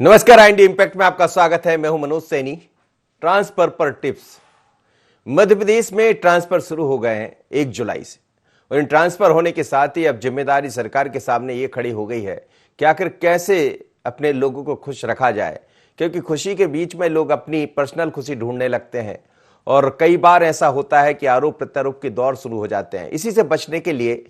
नमस्कार, IND impact में आपका स्वागत है। मैं हूं मनोज सैनी। ट्रांसफर पर टिप्स। मध्य प्रदेश में ट्रांसफर शुरू हो गए हैं 1 जुलाई से, और इन ट्रांसफर होने के साथ ही अब जिम्मेदारी सरकार के सामने ये खड़ी हो गई है कि आखिर कैसे अपने लोगों को खुश रखा जाए, क्योंकि खुशी के बीच में लोग अपनी पर्सनल खुशी ढूंढने लगते हैं और कई बार ऐसा होता है कि आरोप प्रत्यारोप के दौर शुरू हो जाते हैं। इसी से बचने के लिए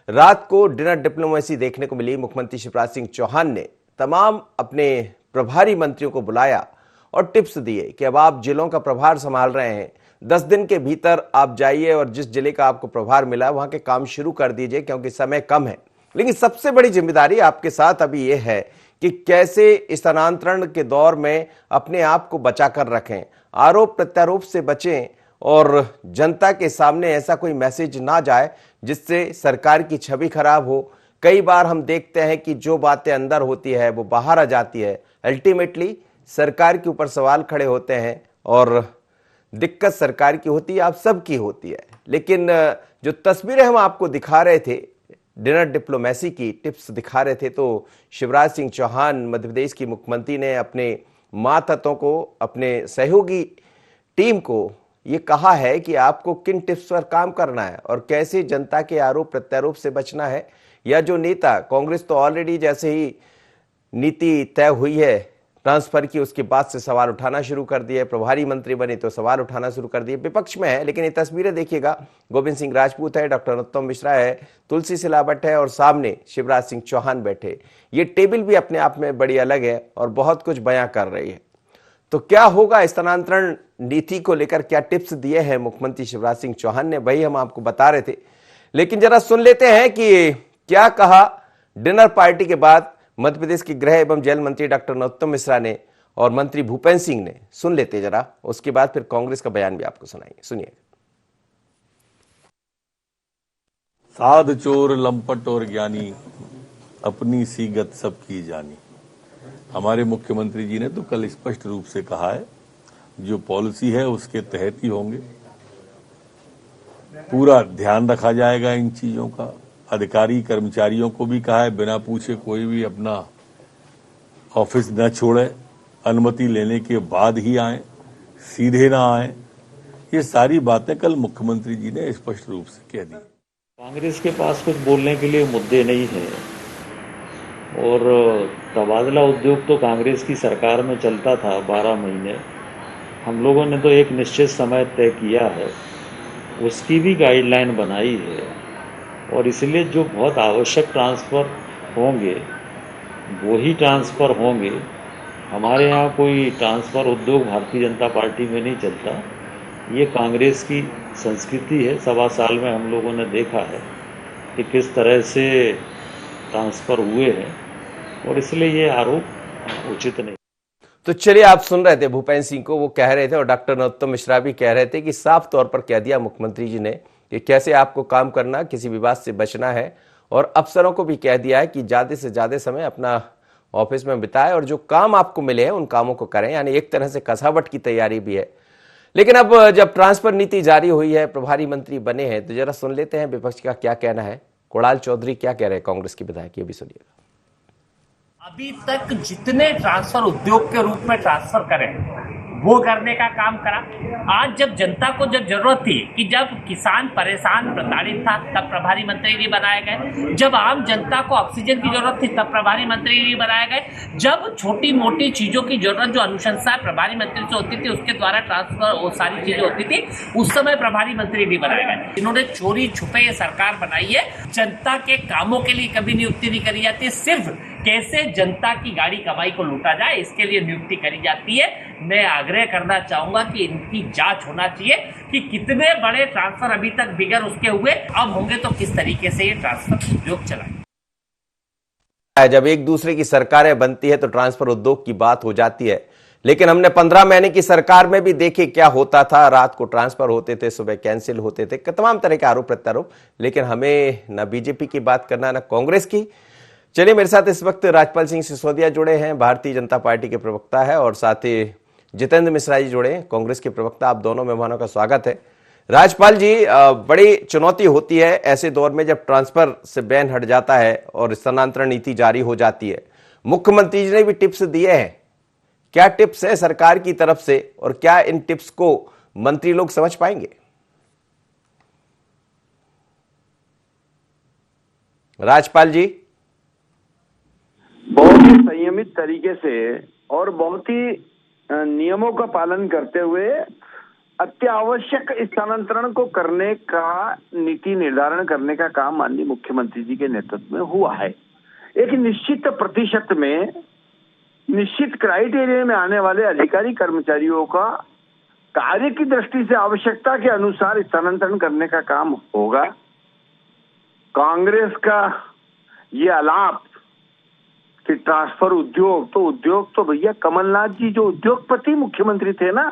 रात को डिनर डिप्लोमेसी देखने को मिली। मुख्यमंत्री शिवराज सिंह चौहान ने तमाम अपने प्रभारी मंत्रियों को बुलाया और टिप्स दिए कि अब आप जिलों का प्रभार संभाल रहे हैं, 10 दिन के भीतर आप जाइए और जिस जिले का आपको प्रभार मिला वहां के काम शुरू कर दीजिए, क्योंकि समय कम है। लेकिन सबसे बड़ी जिम्मेदारी आपके साथ अभी यह है कि कैसे स्थानांतरण के दौर में अपने आप को बचा कर रखें, आरोप प्रत्यारोप से बचें और जनता के सामने ऐसा कोई मैसेज ना जाए जिससे सरकार की छवि खराब हो। कई बार हम देखते हैं कि जो बातें अंदर होती है वो बाहर आ जाती है, अल्टीमेटली सरकार के ऊपर सवाल खड़े होते हैं और दिक्कत सरकार की होती है, आप सबकी होती है। लेकिन जो तस्वीरें हम आपको दिखा रहे थे, डिनर डिप्लोमेसी की टिप्स दिखा रहे थे, तो शिवराज सिंह चौहान मध्य प्रदेश की मुख्यमंत्री ने अपने मातहतों को, अपने सहयोगी टीम को ये कहा है कि आपको किन टिप्स पर काम करना है और कैसे जनता के आरोप प्रत्यारोप से बचना है। या जो नेता, कांग्रेस तो ऑलरेडी जैसे ही नीति तय हुई है ट्रांसफर की, उसके बाद से सवाल उठाना शुरू कर दिए। प्रभारी मंत्री बने तो सवाल उठाना शुरू कर दिए, विपक्ष में है। लेकिन ये तस्वीरें देखिएगा, गोविंद सिंह राजपूत है, डॉक्टर नरोत्तम मिश्रा है, तुलसी सिलावट है और सामने शिवराज सिंह चौहान बैठे। ये टेबल भी अपने आप में बड़ी अलग है और बहुत कुछ बयां कर रही है। तो क्या होगा स्थानांतरण नीति को लेकर, क्या टिप्स दिए हैं मुख्यमंत्री शिवराज सिंह चौहान ने, वही हम आपको बता रहे थे। लेकिन जरा सुन लेते हैं कि क्या कहा डिनर पार्टी के बाद मध्य प्रदेश के गृह एवं जेल मंत्री डॉक्टर नरोत्तम मिश्रा ने और मंत्री भूपेंद्र सिंह ने। सुन लेते जरा, उसके बाद फिर कांग्रेस का बयान भी आपको सुनाएंगे। सुनिए। साध चोर लंपट और ज्ञानी, अपनी सीगत सबकी जानी। हमारे मुख्यमंत्री जी ने तो कल स्पष्ट रूप से कहा है, जो पॉलिसी है उसके तहत ही होंगे। पूरा ध्यान रखा जाएगा इन चीजों का। अधिकारी कर्मचारियों को भी कहा है, बिना पूछे कोई भी अपना ऑफिस न छोड़े, अनुमति लेने के बाद ही आए, सीधे ना आए। ये सारी बातें कल मुख्यमंत्री जी ने स्पष्ट रूप से कह दी। कांग्रेस के पास कुछ बोलने के लिए मुद्दे नहीं है और तबादला उद्योग तो कांग्रेस की सरकार में चलता था 12 महीने। हम लोगों ने तो एक निश्चित समय तय किया है, उसकी भी गाइडलाइन बनाई है और इसलिए जो बहुत आवश्यक ट्रांसफ़र होंगे वो ही ट्रांसफ़र होंगे। हमारे यहाँ कोई ट्रांसफ़र उद्योग भारतीय जनता पार्टी में नहीं चलता, ये कांग्रेस की संस्कृति है। 1.25 साल में हम लोगों ने देखा है कि किस तरह से ट्रांसफ़र हुए हैं और इसलिए ये आरोप उचित नहीं। तो चलिए, आप सुन रहे थे भूपेंद्र सिंह को, वो कह रहे थे, और डॉक्टर नरोत्तम मिश्रा भी कह रहे थे कि साफ तौर पर कह दिया मुख्यमंत्री जी ने कि कैसे आपको काम करना, किसी विवाद से बचना है। और अफसरों को भी कह दिया है कि ज्यादा से ज्यादा समय अपना ऑफिस में बिताए और जो काम आपको मिले हैं उन कामों को करें। यानी एक तरह से कसावट की तैयारी भी है। लेकिन अब जब ट्रांसफर नीति जारी हुई है, प्रभारी मंत्री बने हैं, तो जरा सुन लेते हैं विपक्ष का क्या कहना है। कोड़ाल चौधरी क्या कह रहे हैं, कांग्रेस के विधायक, ये भी सुनिएगा। अभी तक जितने ट्रांसफर उद्योग के रूप में ट्रांसफर करें वो करने का काम करा। आज जब जनता को जब जरूरत थी कि जब किसान परेशान प्रताड़ित था तब प्रभारी मंत्री नहीं बनाए गए, जब आम जनता को ऑक्सीजन की जरूरत थी तब प्रभारी मंत्री नहीं बनाए गए, जब छोटी मोटी चीजों की जरूरत जो अनुशंसा प्रभारी मंत्री से होती थी उसके द्वारा ट्रांसफर वो सारी चीजें होती थी, उस समय प्रभारी मंत्री नहीं बनाए गए। इन्होंने चोरी छुपे ये सरकार बनाई है। जनता के कामों के लिए कभी नियुक्ति नहीं करी जाती, सिर्फ कैसे जनता की गाड़ी कमाई को लूटा जाए इसके लिए नियुक्ति करी जाती है। मैं आग्रह करना चाहूंगा कि इनकी जांच होना चाहिए कि कितने बड़े ट्रांसफर अभी तक बिगड़ उसके हुए, अब होंगे तो किस तरीके से ये ट्रांसफर उद्योग चलाए। जब एक दूसरे की सरकारें बनती है तो ट्रांसफर उद्योग की बात हो जाती है। लेकिन हमने 15 महीने की सरकार में भी देखे क्या होता था। रात को ट्रांसफर होते थे, सुबह कैंसिल होते थे, तमाम तरह के आरोप प्रत्यारोप। लेकिन हमें न बीजेपी की बात करना न कांग्रेस की। चलिए, मेरे साथ इस वक्त राजपाल सिंह सिसोदिया जुड़े हैं, भारतीय जनता पार्टी के प्रवक्ता है, और साथ ही जितेंद्र मिश्रा जी जुड़े हैं, कांग्रेस के प्रवक्ता। आप दोनों मेहमानों का स्वागत है। राजपाल जी, बड़ी चुनौती होती है ऐसे दौर में जब ट्रांसफर से बैन हट जाता है और स्थानांतरण नीति जारी हो जाती है। मुख्यमंत्री जी ने भी टिप्स दिए हैं क्या टिप्स है सरकार की तरफ से और क्या इन टिप्स को मंत्री लोग समझ पाएंगे? राजपाल जी। बहुत ही संयमित तरीके से और बहुत ही नियमों का पालन करते हुए अत्यावश्यक स्थानांतरण को करने का नीति निर्धारण करने का काम माननीय मुख्यमंत्री जी के नेतृत्व में हुआ है। एक निश्चित प्रतिशत में, निश्चित क्राइटेरिया में आने वाले अधिकारी कर्मचारियों का कार्य की दृष्टि से आवश्यकता के अनुसार स्थानांतरण करने का काम होगा। कांग्रेस का ये आलाप कि ट्रांसफर उद्योग तो भैया कमलनाथ जी जो उद्योगपति मुख्यमंत्री थे ना,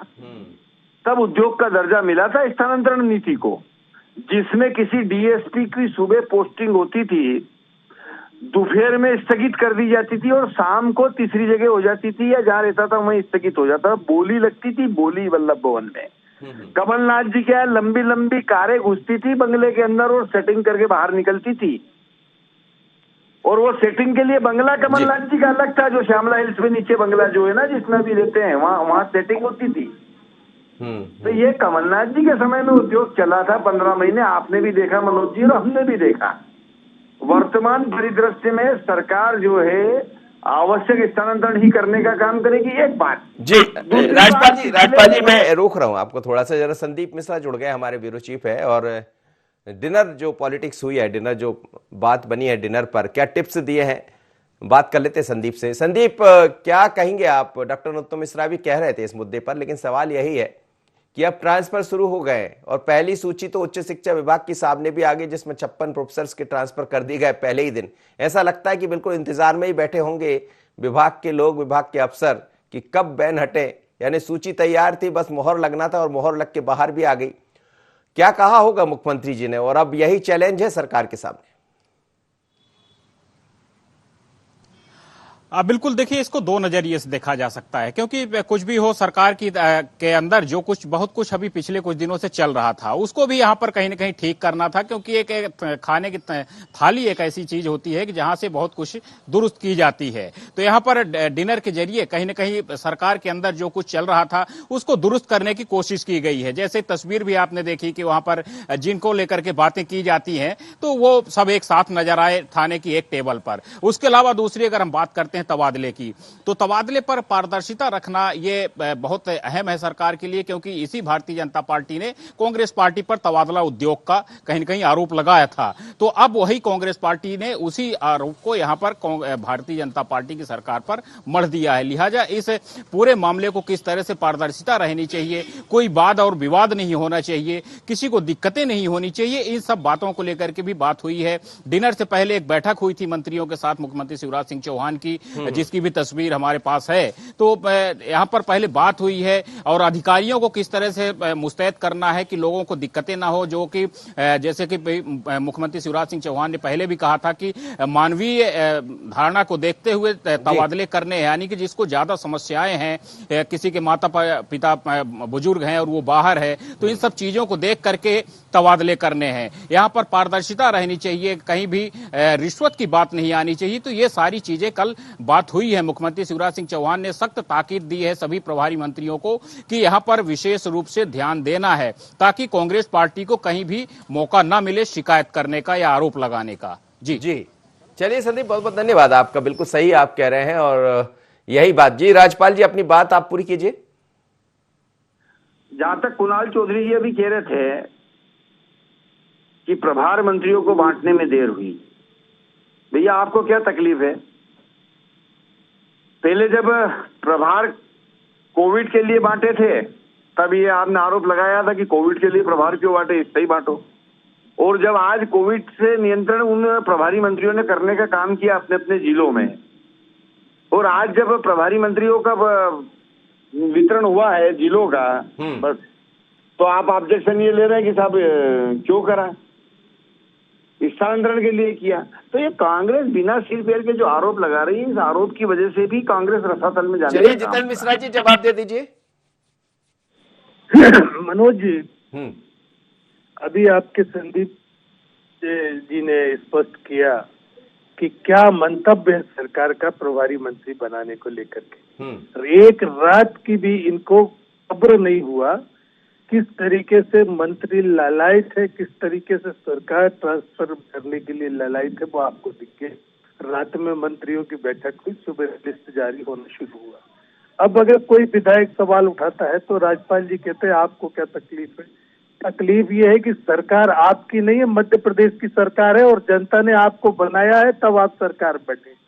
तब उद्योग का दर्जा मिला था स्थानांतरण नीति को, जिसमें किसी डीएसपी की सुबह पोस्टिंग होती थी, दोपहर में स्थगित कर दी जाती थी और शाम को तीसरी जगह हो जाती थी या जहां रहता था वहीं स्थगित हो जाता था। बोली लगती थी, बोली वल्लभ भवन में। कमलनाथ जी क्या लंबी लंबी कारें घुसती थी बंगले के अंदर और सेटिंग करके बाहर निकलती थी, और वो सेटिंग के लिए बंगला कमलनाथ जी का अलग था, जो श्यामला हिल्स में नीचे बंगला जो है ना जिसमें भी रहते हैं, वहां सेटिंग होती थी। तो ये कमलनाथ जी के समय में उद्योग चला था 15 महीने, आपने भी देखा मनोज जी और हमने भी देखा। वर्तमान परिदृश्य में सरकार जो है आवश्यक स्थानांतरण ही करने का काम करेगी। एक बात जी राजपाल जी मैं रोक रहा हूं आपको थोड़ा सा, जरा संदीप मिश्रा जुड़ गए, हमारे ब्यूरो चीफ है, और डिनर जो पॉलिटिक्स हुई है, डिनर जो बात बनी है डिनर पर, क्या टिप्स दिए हैं, बात कर लेते हैं संदीप से। संदीप, क्या कहेंगे आप? डॉक्टर नरोत्तम मिश्रा भी कह रहे थे इस मुद्दे पर, लेकिन सवाल यही है कि अब ट्रांसफर शुरू हो गए और पहली सूची तो उच्च शिक्षा विभाग की सामने भी आ गई, जिसमें 56 प्रोफेसर्स के ट्रांसफर कर दिए गए पहले ही दिन। ऐसा लगता है कि बिल्कुल इंतजार में ही बैठे होंगे विभाग के लोग, विभाग के अफसर, कि कब बैन हटे। यानी सूची तैयार थी, बस मोहर लगना था और मोहर लग के बाहर भी आ गई। क्या कहा होगा मुख्यमंत्री जी ने, और अब यही चैलेंज है सरकार के सामने? बिल्कुल, देखिए इसको दो नजरिए से देखा जा सकता है, क्योंकि कुछ भी हो सरकार की के अंदर जो कुछ बहुत कुछ अभी पिछले कुछ दिनों से चल रहा था उसको भी यहाँ पर कहीं ना कहीं ठीक करना था, क्योंकि एक खाने की थाली एक ऐसी चीज होती है कि जहां से बहुत कुछ दुरुस्त की जाती है। तो यहाँ पर डिनर के जरिए कहीं ना कहीं सरकार के अंदर जो कुछ चल रहा था उसको दुरुस्त करने की कोशिश की गई है। जैसे तस्वीर भी आपने देखी कि वहां पर जिनको लेकर के बातें की जाती हैं तो वो सब एक साथ नजर आए थाने की एक टेबल पर। उसके अलावा दूसरी अगर हम बात करते हैं तबादले की, तो तबादले पर पारदर्शिता रखना ये बहुत अहम है सरकार के लिए, क्योंकि इसी भारतीय जनता पार्टी ने कांग्रेस पार्टी पर तबादला उद्योग का कहीं न कहीं आरोप लगाया था। तो अब वही कांग्रेस पार्टी ने उसी आरोप को यहां पर भारतीय जनता पार्टी की सरकार पर मढ़ दिया है। लिहाजा इस पूरे मामले को किस तरह से पारदर्शिता रहनी चाहिए, कोई वाद और विवाद नहीं होना चाहिए, किसी को दिक्कतें नहीं होनी चाहिए, इन सब बातों को लेकर के भी बात हुई है। डिनर से पहले एक बैठक हुई थी मंत्रियों के साथ मुख्यमंत्री शिवराज सिंह चौहान की, जिसकी भी तस्वीर हमारे पास है। तो यहां पर पहले बात हुई है और अधिकारियों को किस तरह से मुस्तैद करना है कि लोगों को दिक्कतें ना हो, जो कि जैसे कि मुख्यमंत्री शिवराज सिंह चौहान ने पहले भी कहा था कि मानवीय धारणा को देखते हुए तबादले करने हैं, यानी कि जिसको ज्यादा समस्याएं हैं, किसी के माता पिता बुजुर्ग हैं और वो बाहर है, तो इन सब चीजों को देख करके तबादले करने हैं। यहां पर पारदर्शिता रहनी चाहिए, कहीं भी रिश्वत की बात नहीं आनी चाहिए। तो ये सारी चीजें कल बात हुई है। मुख्यमंत्री शिवराज सिंह चौहान ने सख्त ताकीद दी है सभी प्रभारी मंत्रियों को कि यहां पर विशेष रूप से ध्यान देना है, ताकि कांग्रेस पार्टी को कहीं भी मौका ना मिले शिकायत करने का या आरोप लगाने का। जी चलिए संदीप, बहुत बहुत धन्यवाद आपका, बिल्कुल सही आप कह रहे हैं और यही बात। जी राजपाल जी, अपनी बात आप पूरी कीजिए। जहां तक कुणाल चौधरी जी अभी कह रहे थे कि प्रभार मंत्रियों को बांटने में देर हुई, भैया आपको क्या तकलीफ है? पहले जब प्रभार कोविड के लिए बांटे थे तब ये आपने आरोप लगाया था कि कोविड के लिए प्रभार क्यों बांटे, इससे ही बांटो। और जब आज कोविड से नियंत्रण उन प्रभारी मंत्रियों ने करने का काम किया अपने अपने जिलों में, और आज जब प्रभारी मंत्रियों का वितरण हुआ है जिलों का, बस तो आप ऑब्जेक्शन ये ले रहे हैं कि साहब क्यों करा, स्थानांतरण के लिए किया। तो ये कांग्रेस बिना सिर पैर के जो आरोप लगा रही है, इस आरोप की वजह से भी कांग्रेस रसातल में जाने। चलिए जितेंद्र मिश्रा जी जवाब दे दीजिए। मनोज जी, अभी आपके संदीप जी ने स्पष्ट किया कि क्या मंतव्य है सरकार का प्रभारी मंत्री बनाने को लेकर के। एक रात की भी इनको खबर नहीं हुआ किस तरीके से मंत्री लालायित है, किस तरीके से सरकार ट्रांसफर करने के लिए लालायित है, वो आपको दिख गए। रात में मंत्रियों की बैठक हुई, सुबह लिस्ट जारी होना शुरू हुआ। अब अगर कोई विधायक सवाल उठाता है तो राज्यपाल जी कहते हैं आपको क्या तकलीफ है? तकलीफ ये है कि सरकार आपकी नहीं है, मध्य प्रदेश की सरकार है और जनता ने आपको बनाया है, तब आप सरकार बैठे।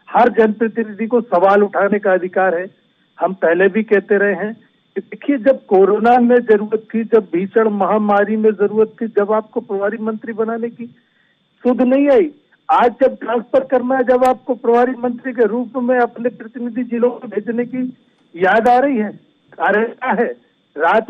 हर जनप्रतिनिधि को सवाल उठाने का अधिकार है। हम पहले भी कहते रहे हैं कि देखिए, जब कोरोना में जरूरत थी, जब भीषण महामारी में जरूरत थी, जब आपको प्रभारी मंत्री बनाने की सुध नहीं आई। आज जब ट्रांसफर करना है, जब आपको प्रभारी मंत्री के रूप में अपने प्रतिनिधि जिलों में भेजने की याद आ रही है, कारण है रात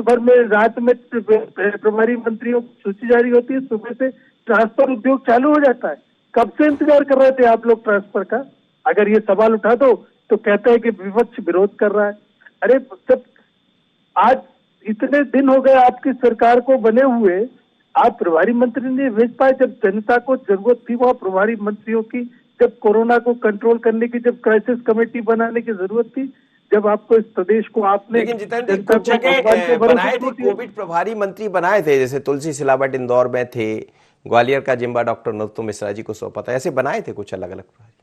में प्रभारी मंत्रियों की सूची जारी होती है, सुबह से ट्रांसफर उद्योग चालू हो जाता है। कब से इंतजार कर रहे थे आप लोग ट्रांसफर का? अगर ये सवाल उठा दो तो कहते हैं कि विपक्ष विरोध कर रहा है। अरे जब आज इतने दिन हो गए आपकी सरकार को बने हुए, आप प्रभारी मंत्री नहीं भेज पाए। जब जनता को जरूरत थी वहाँ प्रभारी मंत्रियों की, जब कोरोना को कंट्रोल करने की, जब क्राइसिस कमेटी बनाने की जरूरत थी, जब आपको इस प्रदेश को आपने लेकिन जितेंद्र जी कुछ जगह बनाए थे, कोविड प्रभारी मंत्री बनाए थे, जैसे तुलसी सिलावट इंदौर में थे, ग्वालियर का जिम्मा डॉक्टर नरोत्तम मिश्रा जी को सौंपा था, ऐसे बनाए थे कुछ अलग अलग प्रभारी।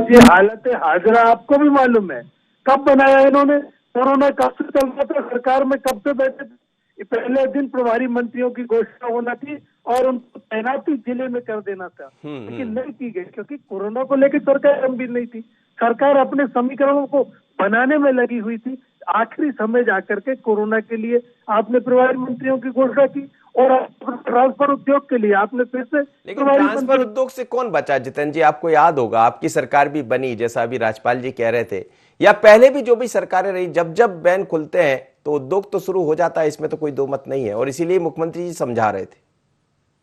ये हालत हाजरा आपको भी मालूम है कब बनाया इन्होंने? कोरोना कब से चल रहा था, सरकार में कब से बैठे थे? पहले दिन प्रभारी मंत्रियों की घोषणा होना थी और उनको तैनाती जिले में कर देना था, लेकिन नहीं की गई क्योंकि कोरोना को लेकर सरकार गंभीर नहीं थी। सरकार अपने समीकरणों को बनाने में लगी हुई थी। आखिरी समय जाकर के कोरोना के लिए आपने प्रभारी मंत्रियों की घोषणा की और ट्रांसफर उद्योग के लिए आपने फिर से। लेकिन ट्रांसफर उद्योग से कौन बचा जितेंद्र जी? आपको याद होगा आपकी सरकार भी बनी, जैसा अभी राज्यपाल जी कह रहे थे, या पहले भी जो भी सरकारें रही, जब जब बैन खुलते हैं तो उद्योग तो शुरू हो जाता है, इसमें तो कोई दो मत नहीं है, और इसीलिए मुख्यमंत्री जी समझा रहे थे।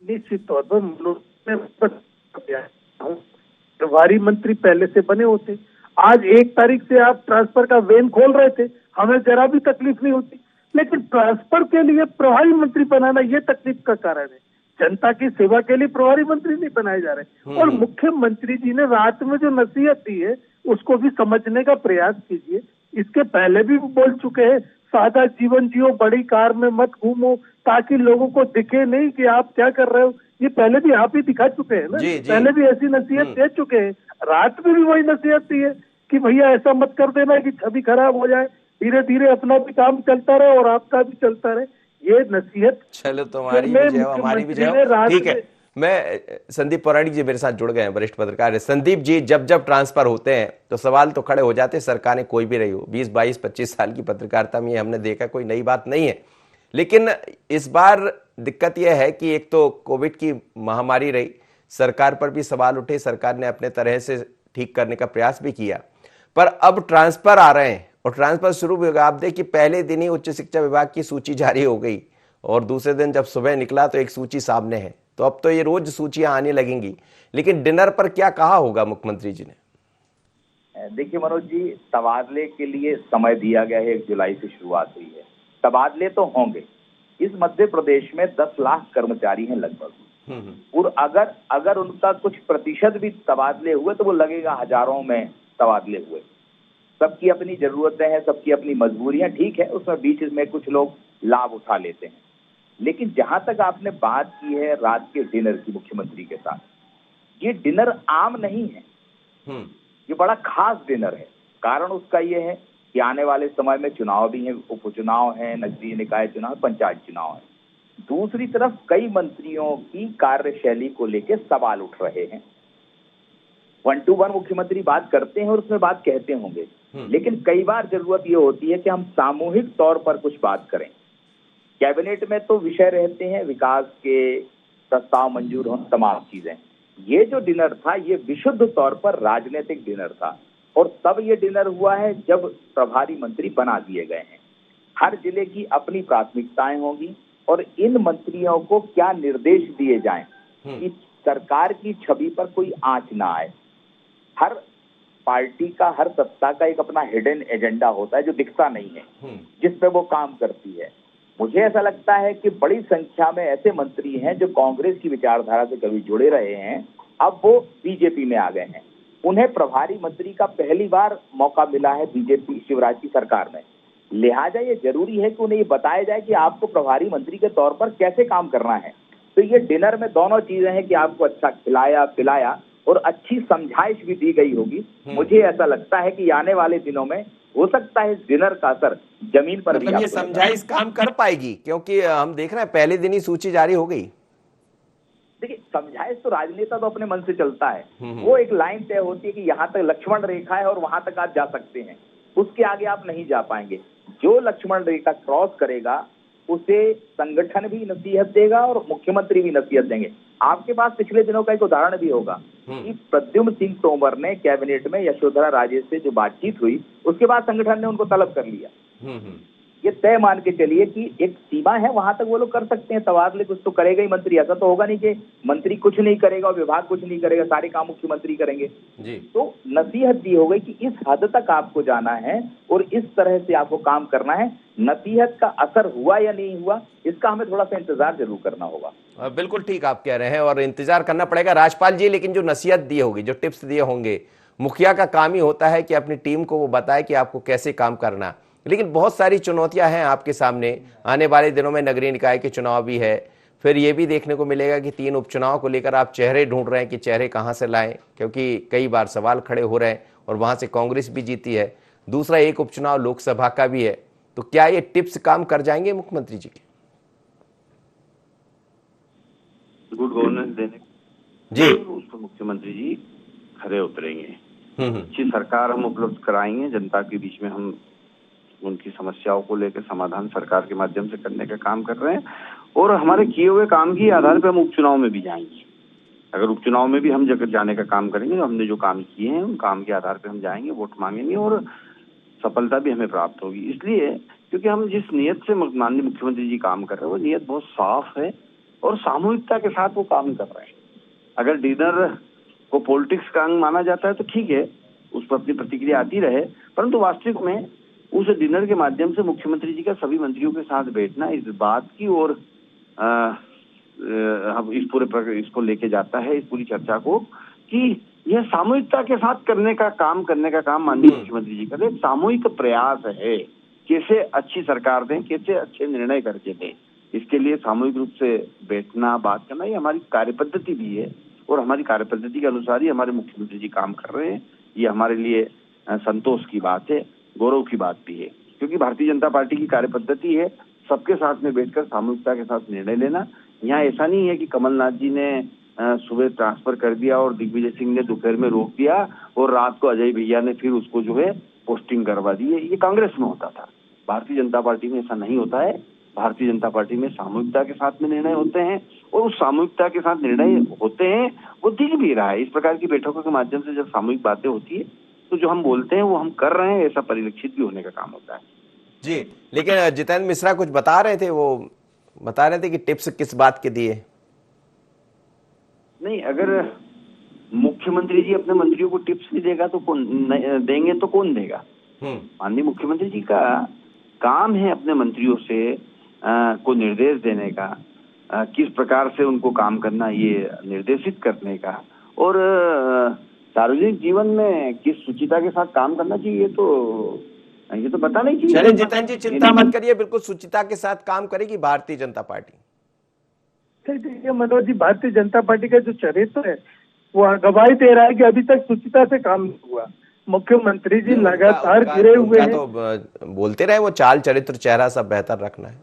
निश्चित तौर पर प्रभारी मंत्री पहले से बने होते, आज 1 तारीख से आप ट्रांसफर का वेन खोल रहे थे, हमें जरा भी तकलीफ नहीं होती। लेकिन ट्रांसफर के लिए प्रभारी मंत्री बनाना ये तकलीफ का कारण है। जनता की सेवा के लिए प्रभारी मंत्री नहीं बनाए जा रहे। और मुख्यमंत्री जी ने रात में जो नसीहत दी है उसको भी समझने का प्रयास कीजिए। इसके पहले भी बोल चुके हैं, सादा जीवन जियो, बड़ी कार में मत घूमो, ताकि लोगों को दिखे नहीं कि आप क्या कर रहे हो। ये पहले भी आप ही दिखा चुके हैं ना, पहले भी ऐसी नसीहत दे चुके हैं। रात में भी वही नसीहत दी है कि भैया ऐसा मत कर देना कि छवि खराब हो जाए, धीरे धीरे अपना भी काम चलता रहे और आपका भी चलता रहे। ये नसीहत। चलो तुम्हारी भी जय हो, हमारी भी जय हो। ठीक है, मैं संदीप पौराणिक जी मेरे साथ जुड़ गए हैं, वरिष्ठ पत्रकार है। संदीप जी, जब जब ट्रांसफर होते हैं तो सवाल तो खड़े हो जाते हैं, सरकारें कोई भी रही हो, 20, 22, 25 साल की पत्रकारिता में हमने देखा, कोई नई बात नहीं है। लेकिन इस बार दिक्कत यह है कि एक तो कोविड की महामारी रही, सरकार पर भी सवाल उठे, सरकार ने अपने तरह से ठीक करने का प्रयास भी किया, पर अब ट्रांसफर आ रहे हैं और ट्रांसफर शुरू भी होगा। आप देखिए पहले दिन ही उच्च शिक्षा विभाग की सूची जारी हो गई और दूसरे दिन जब सुबह निकला तो एक सूची सामने है, तो अब तो ये रोज सूचियां आने लगेंगी। लेकिन डिनर पर क्या कहा होगा मुख्यमंत्री जी ने? देखिए मनोज जी, तबादले के लिए समय दिया गया है, 1 जुलाई से शुरुआत हुई है। तबादले तो होंगे। इस मध्य प्रदेश में 10 लाख कर्मचारी हैं लगभग, और अगर उनका कुछ प्रतिशत भी तबादले हुए तो वो लगेगा हजारों में तबादले हुए। सबकी अपनी जरूरतें हैं, सबकी अपनी मजबूरियां, ठीक है, उसमें बीच में कुछ लोग लाभ उठा लेते हैं। लेकिन जहां तक आपने बात की है रात के डिनर की मुख्यमंत्री के साथ, ये डिनर आम नहीं है, ये बड़ा खास डिनर है। कारण उसका ये है कि आने वाले समय में चुनाव भी हैं, उपचुनाव हैं, नगरीय निकाय चुनाव, पंचायत चुनाव है। दूसरी तरफ कई मंत्रियों की कार्यशैली को लेकर सवाल उठ रहे हैं। 1 to 1 मुख्यमंत्री बात करते हैं और उसमें बात कहते होंगे, लेकिन कई बार जरूरत ये होती है कि हम सामूहिक तौर पर कुछ बात करें। कैबिनेट में तो विषय रहते हैं, विकास के प्रस्ताव मंजूर हों, तमाम चीजें। ये जो डिनर था ये विशुद्ध तौर पर राजनीतिक डिनर था, और तब ये डिनर हुआ है जब प्रभारी मंत्री बना दिए गए हैं। हर जिले की अपनी प्राथमिकताएं होंगी और इन मंत्रियों को क्या निर्देश दिए जाएं कि सरकार की छवि पर कोई आंच ना आए। हर पार्टी का, हर सत्ता का एक अपना हिडन एजेंडा होता है जो दिखता नहीं है, जिस पे वो काम करती है। मुझे ऐसा लगता है कि बड़ी संख्या में ऐसे मंत्री हैं जो कांग्रेस की विचारधारा से कभी जुड़े रहे हैं, अब वो बीजेपी में आ गए हैं। उन्हें प्रभारी मंत्री का पहली बार मौका मिला है बीजेपी शिवराज की सरकार में। लिहाजा ये जरूरी है कि उन्हें ये बताया जाए कि आपको प्रभारी मंत्री के तौर पर कैसे काम करना है। तो ये डिनर में दोनों चीजें हैं कि आपको अच्छा खिलाया पिलाया और अच्छी समझाइश भी दी गई होगी। मुझे ऐसा लगता है कि आने वाले दिनों में हो सकता है इस डिनर का असर जमीन पर भी मतलब ये समझाइश काम कर पाएगी, क्योंकि हम देख रहे हैं पहले दिन ही सूची जारी हो गई। देखिए, समझाइश तो राजनेता तो अपने मन से चलता है, वो एक लाइन तय होती है कि यहाँ तक लक्ष्मण रेखा है और वहां तक आप जा सकते हैं, उसके आगे आप नहीं जा पाएंगे। जो लक्ष्मण रेखा क्रॉस करेगा उसे संगठन भी नसीहत देगा और मुख्यमंत्री भी नसीहत देंगे। आपके पास पिछले दिनों का एक उदाहरण भी होगा कि प्रद्युम्न सिंह तोमर ने कैबिनेट में यशोधरा राजे से जो बातचीत हुई, उसके बाद संगठन ने उनको तलब कर लिया। ये तय मान के चलिए कि एक सीमा है, वहां तक वो लोग कर सकते हैं। तबादले कुछ तो करेगा ही मंत्री, ऐसा तो होगा नहीं कि मंत्री कुछ नहीं करेगा और विभाग कुछ नहीं करेगा, सारे काम मुख्यमंत्री करेंगे जी। तो नसीहत दी हो गई कि इस हद तक आपको जाना है और इस तरह से आपको काम करना है। नसीहत का असर हुआ या नहीं हुआ, इसका हमें थोड़ा सा इंतजार जरूर करना होगा। बिल्कुल ठीक आप कह रहे हैं और इंतजार करना पड़ेगा राजपाल जी। लेकिन जो नसीहत दी होगी, जो टिप्स दिए होंगे, मुखिया का काम ही होता है कि अपनी टीम को वो बताए कि आपको कैसे काम करना। लेकिन बहुत सारी चुनौतियां हैं आपके सामने। आने वाले दिनों में नगरीय निकाय के चुनाव भी है, फिर ये भी देखने को मिलेगा कि 3 उपचुनाव को लेकर आप चेहरे ढूंढ रहे हैं कि चेहरे कहां से लाएं, क्योंकि कई बार सवाल खड़े हो रहे हैं और वहां से कांग्रेस भी जीती है। दूसरा एक उपचुनाव लोकसभा का भी है। तो क्या ये टिप्स काम कर जाएंगे मुख्यमंत्री जी के? गुड गवर्नेंस देने जी उस पर मुख्यमंत्री जी खरे उतरेंगे। अच्छी सरकार हम उपलब्ध कराएंगे, जनता के बीच में हम उनकी समस्याओं को लेकर समाधान सरकार के माध्यम से करने का काम कर रहे हैं और हमारे किए हुए काम के आधार पर हम उपचुनाव में भी जाएंगे। अगर उपचुनाव में भी हम जगह जाने का काम करेंगे तो हमने जो काम किए हैं उन काम के आधार पर हम जाएंगे, वोट मांगेंगे और सफलता भी हमें प्राप्त होगी। इसलिए क्योंकि हम जिस नियत से माननीय मुख्यमंत्री जी काम कर रहे हैं वो नियत बहुत साफ है और सामूहिकता के साथ वो काम कर रहे हैं। अगर डिनर को पॉलिटिक्स का अंग माना जाता है तो ठीक है, उस पर अपनी प्रतिक्रिया आती रहे, परंतु वास्तविक में उस डिनर के माध्यम से मुख्यमंत्री जी का सभी मंत्रियों के साथ बैठना इस बात की और हम इसको लेके जाता है, इस पूरी चर्चा को, कि यह सामूहिकता के साथ करने का काम माननीय मुख्यमंत्री जी का एक सामूहिक प्रयास है। कैसे अच्छी सरकार दें, कैसे अच्छे निर्णय करके दें, इसके लिए सामूहिक रूप से बैठना, बात करना, ये हमारी कार्यपद्धति भी है और हमारी कार्यपद्धति के अनुसार ही हमारे मुख्यमंत्री जी काम कर रहे हैं। ये हमारे लिए संतोष की बात है, गौरव की बात भी है, क्योंकि भारतीय जनता पार्टी की कार्यपद्धति है सबके साथ में बैठकर सामूहिकता के साथ निर्णय लेना। यहाँ ऐसा नहीं है कि कमलनाथ जी ने सुबह ट्रांसफर कर दिया और दिग्विजय सिंह ने दोपहर में रोक दिया और रात को अजय भैया ने फिर उसको जो है पोस्टिंग करवा दी है। ये कांग्रेस में होता था, भारतीय जनता पार्टी में ऐसा नहीं होता है। भारतीय जनता पार्टी में सामूहिकता के साथ में निर्णय होते हैं और उस सामूहिकता के साथ निर्णय होते हैं वो दिख भी रहा है। इस प्रकार की बैठकों के माध्यम से जब सामूहिक बातें होती है तो जो हम बोलते हैं वो हम कर रहे हैं, ऐसा परिलक्षित भी होने का काम होता है जी। लेकिन जितेंद्र मिश्रा कुछ बता रहे थे, वो बता रहे थे कि टिप्स किस बात के दिए? नहीं, अगर मुख्यमंत्री जी अपने मंत्रियों को टिप्स नहीं देगा तो कौन देंगे, तो कौन देगा? माननीय मुख्यमंत्री जी का काम है अपने मंत्रियों से को निर्देश देने का, किस प्रकार से उनको काम करना ये निर्देशित करने का, और सार्वजनिक जीवन में किस सुचिता के साथ काम करना चाहिए ये तो बताना ही चाहिए। चलिए जितेंद्र जी, चिंता मत करिए, बिल्कुल सुचिता के साथ काम करेगी भारतीय जनता पार्टी। देखिए मनोज जी, भारतीय जनता पार्टी का जो चरित्र है वो गवाही दे रहा है कि अभी तक सुचिता से काम नहीं हुआ। मुख्यमंत्री जी लगातार घिरे हुए हैं। तो बोलते रहे वो चाल चरित्र चेहरा सब बेहतर रखना है।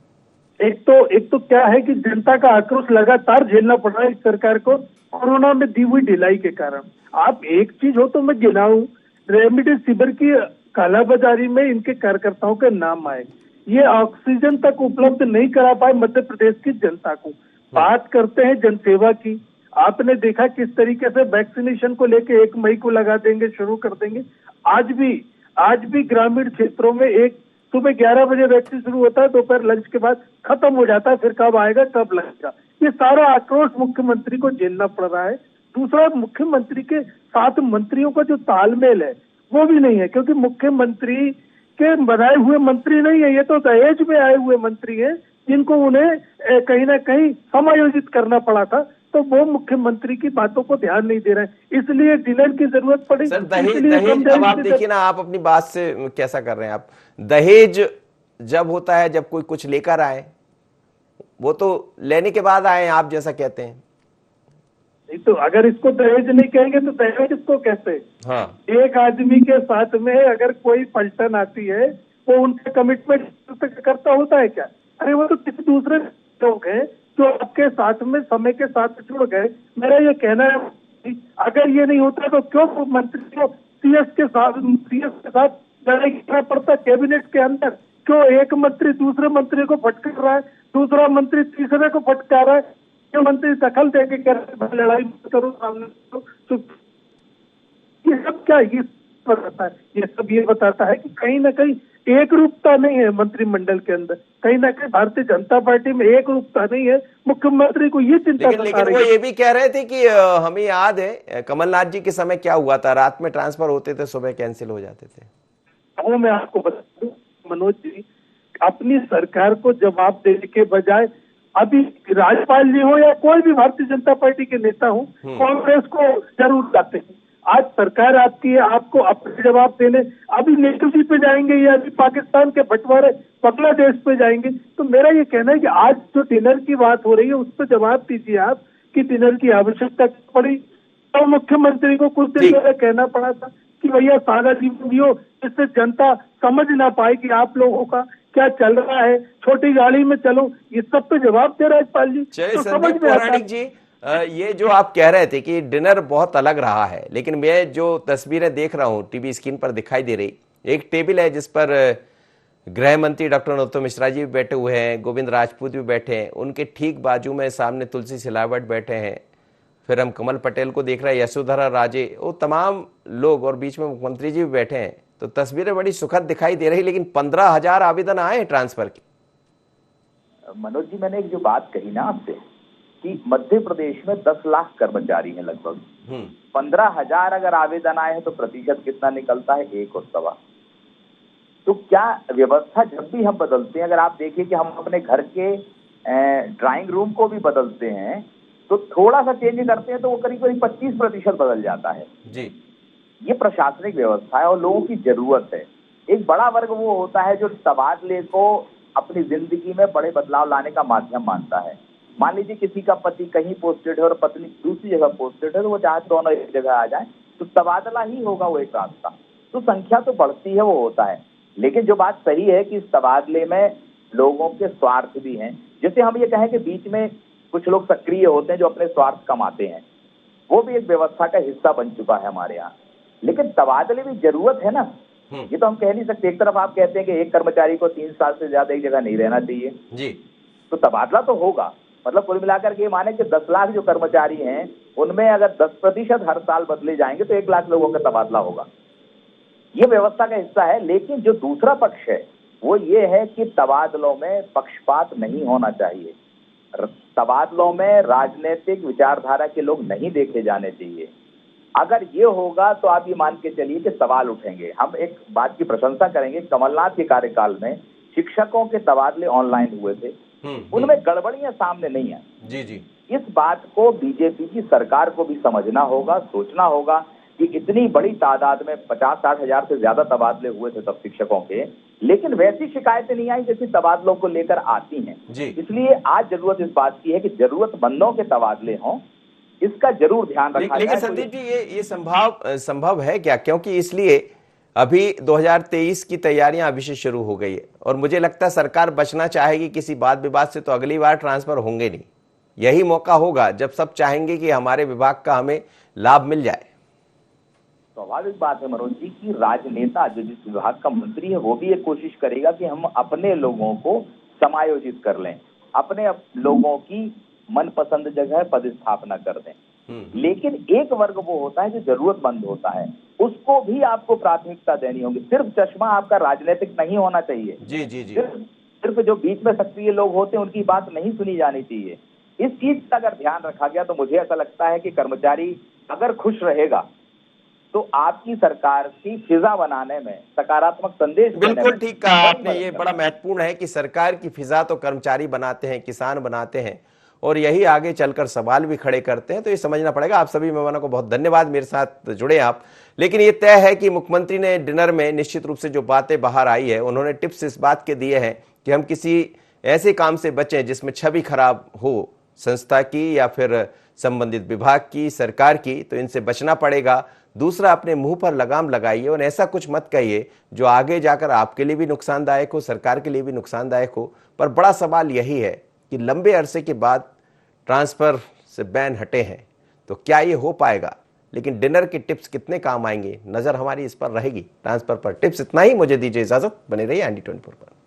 एक तो क्या है कि जनता का आक्रोश लगातार झेलना पड़ रहा है इस सरकार को कोरोना में दी हुई ढिलाई के कारण। आप एक चीज हो तो मैं गिनाऊं, रेमडेसिविर की कालाबाजारी में इनके कार्यकर्ताओं के नाम आए। ये ऑक्सीजन तक उपलब्ध नहीं करा पाए मध्य प्रदेश की जनता को। बात करते हैं जनसेवा की, आपने देखा किस तरीके से वैक्सीनेशन को लेके 1 मई को लगा देंगे, शुरू कर देंगे। आज भी ग्रामीण क्षेत्रों में सुबह 11 बजे वैक्सीन शुरू होता है, दोपहर लंच के बाद खत्म हो जाता है, फिर कब आएगा कब लगेगा। ये सारा आक्रोश मुख्यमंत्री को झेलना पड़ रहा है। दूसरा, मुख्यमंत्री के साथ मंत्रियों का जो तालमेल है वो भी नहीं है, क्योंकि मुख्यमंत्री के बनाए हुए मंत्री नहीं है, ये तो दहेज में आए हुए मंत्री हैं जिनको उन्हें कहीं ना कहीं समायोजित करना पड़ा था। तो तो वो मुख्यमंत्री की बातों को ध्यान नहीं दे रहे हैं, इसलिए डिनर की जरूरत पड़ी। सर दहेज इसलिए दहेज अब आप देखिए ना, आप अपनी बात से कैसा कर रहे हैं। आप दहेज जब होता है, जब कोई कुछ लेकर आए, वो तो लेने के बाद आए, आप जैसा कहते हैं। नहीं तो अगर इसको दहेज नहीं कहेंगे तो दहेज किसको कहते हैं? हाँ, एक आदमी के साथ में अगर कोई पलटन आती है, वो उनका कमिटमेंट करता होता है क्या? अरे वो तो किसी दूसरे लोग हैं जो आपके साथ में समय के साथ जुड़ गए। मेरा ये कहना है, अगर ये नहीं होता तो क्यों मंत्री को सीएस के साथ लड़ाई करना पड़ता कैबिनेट के अंदर? क्यों एक मंत्री दूसरे मंत्री को फटकार रहा है, दूसरा मंत्री तीसरे को फटकार रहा है? क्यों मंत्री दखल देके लड़ाई करो सामने? ये सब क्या ये बताता है? ये सब ये बताता है कि कहीं ना कहीं एक रूपता नहीं है मंत्रिमंडल के अंदर, कहीं ना कहीं भारतीय जनता पार्टी में एक रूपता नहीं है। मुख्यमंत्री को ये चिंता लेकिन वो ये भी कह रहे थे कि हमें याद है कमलनाथ जी के समय क्या हुआ था, रात में ट्रांसफर होते थे, सुबह कैंसिल हो जाते थे। वो मैं आपको बता दूं मनोज जी, अपनी सरकार को जवाब देने के बजाय अभी राज्यपाल जी हो या कोई भी भारतीय जनता पार्टी के नेता हो, कांग्रेस को जरूर लाते हैं। आज सरकार आपकी है, आपको अपने जवाब देने अभी नेहरू जी पे जाएंगे या अभी पाकिस्तान के बंटवारे बांग्लादेश पे जाएंगे। तो मेरा ये कहना है कि आज जो डिनर की बात हो रही है उस पर जवाब दीजिए आप कि डिनर की आवश्यकता पड़ी। तो मुख्यमंत्री को कुछ दिन पहले कहना पड़ा था कि भैया सादा जीवन जियो, जिससे जनता समझ ना पाए कि आप लोगों का क्या चल रहा है, छोटी गाड़ी में चलो। ये सब पे जवाब दे राज्यपाल जी, तो समझ में आता है। जी ये जो आप कह रहे थे कि डिनर बहुत अलग रहा है, लेकिन मैं जो तस्वीरें देख रहा हूं टीवी स्क्रीन पर दिखाई दे रही, एक टेबल है जिस पर गृह मंत्री डॉक्टर नरोत्तम मिश्रा जी भी बैठे हुए हैं, गोविंद राजपूत भी बैठे हैं, उनके ठीक बाजू में सामने तुलसी सिलावट बैठे हैं, फिर हम कमल पटेल को देख रहे हैं, यशोधरा राजे, वो तमाम लोग, और बीच में मुख्यमंत्री जी भी बैठे हैं। तो तस्वीरें बड़ी सुखद दिखाई दे रही, लेकिन 15,000 आवेदन आए ट्रांसफर के। मनोज जी, मैंने एक जो बात कही ना आपसे कि मध्य प्रदेश में 10 लाख कर्मचारी हैं लगभग, 15,000 अगर आवेदन आए हैं तो प्रतिशत कितना निकलता है? 1 और 1.25। तो क्या व्यवस्था जब भी हम बदलते हैं, अगर आप देखिए कि हम अपने घर के ड्राइंग रूम को भी बदलते हैं तो थोड़ा सा चेंज करते हैं तो वो करीब करीब 25% बदल जाता है जी। ये प्रशासनिक व्यवस्था है और लोगों की जरूरत है। एक बड़ा वर्ग वो होता है जो तबादले को अपनी जिंदगी में बड़े बदलाव लाने का माध्यम मानता है। मान लीजिए किसी का पति कहीं पोस्टेड है और पत्नी दूसरी जगह पोस्टेड है, तो वो चाहे दोनों एक जगह आ जाए तो तबादला ही होगा वो एक रास्ता। तो संख्या तो बढ़ती है, वो होता है, लेकिन जो बात सही है कि इस तबादले में लोगों के स्वार्थ भी हैं। जैसे हम ये कहें कि बीच में कुछ लोग सक्रिय होते हैं जो अपने स्वार्थ कमाते हैं, वो भी एक व्यवस्था का हिस्सा बन चुका है हमारे यहाँ। लेकिन तबादले भी जरूरत है ना, ये तो हम कह नहीं सकते। एक तरफ आप कहते हैं कि एक कर्मचारी को 3 साल से ज्यादा एक जगह नहीं रहना चाहिए जी, तो तबादला तो होगा। मतलब कुल मिलाकर के माने कि 10 लाख जो कर्मचारी हैं उनमें अगर 10% हर साल बदले जाएंगे तो 1 लाख लोगों का तबादला होगा। ये व्यवस्था का हिस्सा है। लेकिन जो दूसरा पक्ष है वो ये है कि तबादलों में पक्षपात नहीं होना चाहिए, तबादलों में राजनीतिक विचारधारा के लोग नहीं देखे जाने चाहिए। अगर ये होगा तो आप ये मान के चलिए कि सवाल उठेंगे। हम एक बात की प्रशंसा करेंगे, कमलनाथ के कार्यकाल में शिक्षकों के तबादले ऑनलाइन हुए थे, उनमें गड़बड़ियां सामने नहीं आई। जी जी। इस बात को बीजेपी की सरकार को भी समझना होगा, सोचना होगा कि इतनी बड़ी तादाद में 50-60 हजार से ज्यादा तबादले हुए थे तब शिक्षकों के, लेकिन वैसी शिकायतें नहीं आई जैसी तबादलों को लेकर आती हैं। इसलिए आज जरूरत इस बात की है कि जरूरतमंदों के तबादले हों, इसका जरूर ध्यान रखा जाए। लेकिन संदीप जी ये संभव है क्या? क्योंकि इसलिए अभी 2023 की तैयारियां अभी से शुरू हो गई है और मुझे लगता है सरकार बचना चाहेगी किसी वाद विवाद से, तो अगली बार ट्रांसफर होंगे नहीं। यही मौका होगा जब सब चाहेंगे कि हमारे विभाग का हमें लाभ मिल जाए। स्वाभाविक बात है मनोज जी की राजनेता जो जिस विभाग का मंत्री है वो भी एक कोशिश करेगा कि हम अपने लोगों को समायोजित कर लें, अपने लोगों की मनपसंद जगह पदस्थापना कर दें। लेकिन एक वर्ग वो होता है जो जरूरतमंद होता है, उसको भी आपको प्राथमिकता देनी होगी। सिर्फ चश्मा आपका राजनीतिक नहीं होना चाहिए। जी जी जी। सिर्फ जो बीच में सक्रिय लोग होते हैं उनकी बात नहीं सुनी जानी चाहिए। इस चीज का अगर ध्यान रखा गया तो मुझे ऐसा लगता है कि कर्मचारी अगर खुश रहेगा तो आपकी सरकार की फिजा बनाने में, सकारात्मक संदेश बिल्कुल ठीक कहा आपने। ये बड़ा महत्वपूर्ण है कि सरकार की फिजा तो कर्मचारी बनाते हैं, किसान बनाते हैं, और यही आगे चलकर सवाल भी खड़े करते हैं। तो ये समझना पड़ेगा। आप सभी मेहमानों को बहुत धन्यवाद, मेरे साथ जुड़े आप। लेकिन ये तय है कि मुख्यमंत्री ने डिनर में निश्चित रूप से जो बातें बाहर आई है, उन्होंने टिप्स इस बात के दिए हैं कि हम किसी ऐसे काम से बचें जिसमें छवि खराब हो संस्था की या फिर संबंधित विभाग की, सरकार की, तो इनसे बचना पड़ेगा। दूसरा, अपने मुंह पर लगाम लगाइए और ऐसा कुछ मत कहिए जो आगे जाकर आपके लिए भी नुकसानदायक हो, सरकार के लिए भी नुकसानदायक हो। पर बड़ा सवाल यही है कि लंबे अरसे के बाद ट्रांसफर से बैन हटे हैं, तो क्या ये हो पाएगा? लेकिन डिनर की टिप्स कितने काम आएंगे, नजर हमारी इस पर रहेगी। ट्रांसफर पर टिप्स इतना ही। मुझे दीजिए इजाजत, बने रहिए ND24 पर।